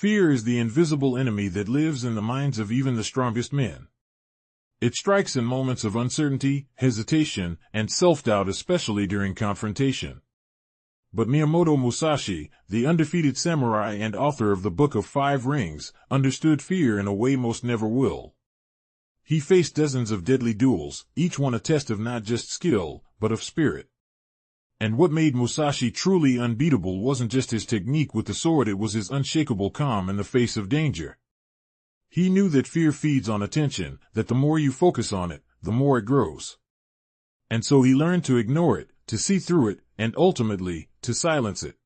Fear is the invisible enemy that lives in the minds of even the strongest men. It strikes in moments of uncertainty, hesitation, and self-doubt, especially during confrontation. But Miyamoto Musashi, the undefeated samurai and author of the Book of Five Rings, understood fear in a way most never will. He faced dozens of deadly duels, each one a test of not just skill, but of spirit. And what made Musashi truly unbeatable wasn't just his technique with the sword, it was his unshakable calm in the face of danger. He knew that fear feeds on attention, that the more you focus on it, the more it grows. And so he learned to ignore it, to see through it, and ultimately, to silence it.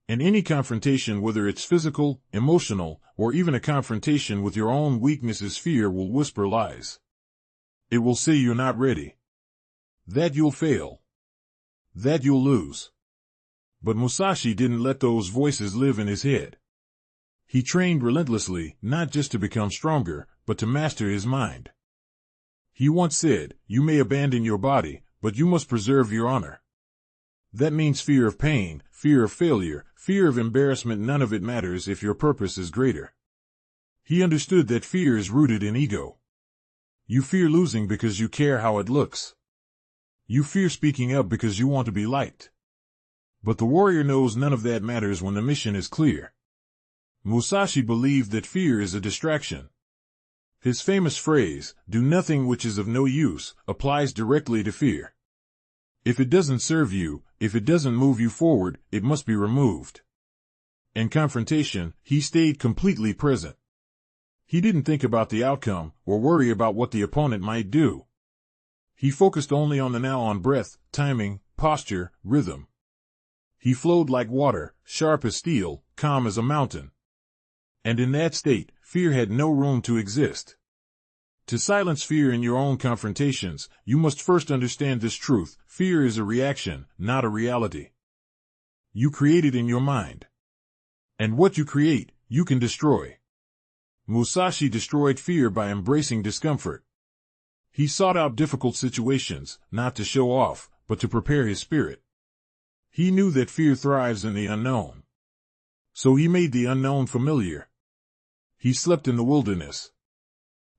In any confrontation, whether it's physical, emotional, or even a confrontation with your own weaknesses, fear will whisper lies. It will say you're not ready, that you'll fail, that you'll lose. But Musashi didn't let those voices live in his head. He trained relentlessly, not just to become stronger, but to master his mind. He once said, "You may abandon your body, but you must preserve your honor." That means fear of pain, fear of failure, fear of embarrassment. None of it matters if your purpose is greater. He understood that fear is rooted in ego. You fear losing because you care how it looks. You fear speaking up because you want to be liked. But the warrior knows none of that matters when the mission is clear. Musashi believed that fear is a distraction. His famous phrase, "Do nothing which is of no use," applies directly to fear. If it doesn't serve you, if it doesn't move you forward, it must be removed. In confrontation, he stayed completely present. He didn't think about the outcome, or worry about what the opponent might do. He focused only on the now, on breath, timing, posture, rhythm. He flowed like water, sharp as steel, calm as a mountain. And in that state, fear had no room to exist. To silence fear in your own confrontations, you must first understand this truth: fear is a reaction, not a reality. You create it in your mind. And what you create, you can destroy. Musashi destroyed fear by embracing discomfort. He sought out difficult situations, not to show off, but to prepare his spirit. He knew that fear thrives in the unknown. So he made the unknown familiar. He slept in the wilderness.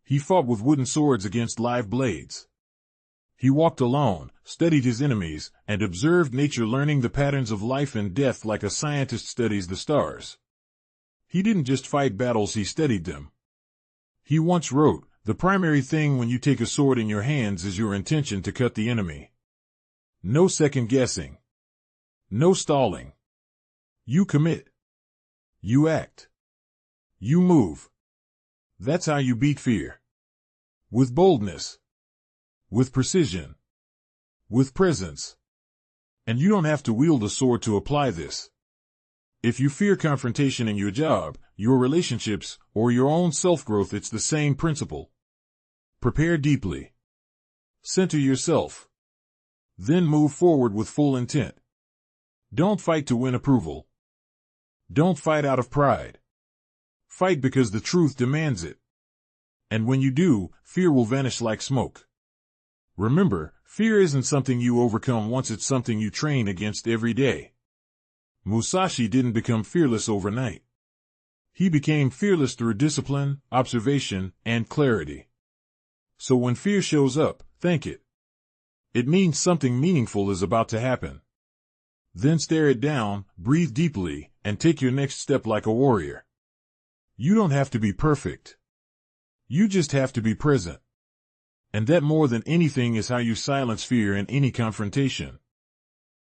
He fought with wooden swords against live blades. He walked alone, studied his enemies, and observed nature, learning the patterns of life and death like a scientist studies the stars. He didn't just fight battles, he studied them. He once wrote, "The primary thing when you take a sword in your hands is your intention to cut the enemy. No second guessing. No stalling. You commit. You act. You move. That's how you beat fear. With boldness. With precision. With presence. And you don't have to wield a sword to apply this. If you fear confrontation in your job, your relationships, or your own self-growth, it's the same principle. Prepare deeply. Center yourself. Then move forward with full intent. Don't fight to win approval. Don't fight out of pride. Fight because the truth demands it. And when you do, fear will vanish like smoke. Remember, fear isn't something you overcome once, it's something you train against every day. Musashi didn't become fearless overnight. He became fearless through discipline, observation, and clarity. So when fear shows up, thank it. It means something meaningful is about to happen. Then stare it down, breathe deeply, and take your next step like a warrior. You don't have to be perfect. You just have to be present. And that, more than anything, is how you silence fear in any confrontation.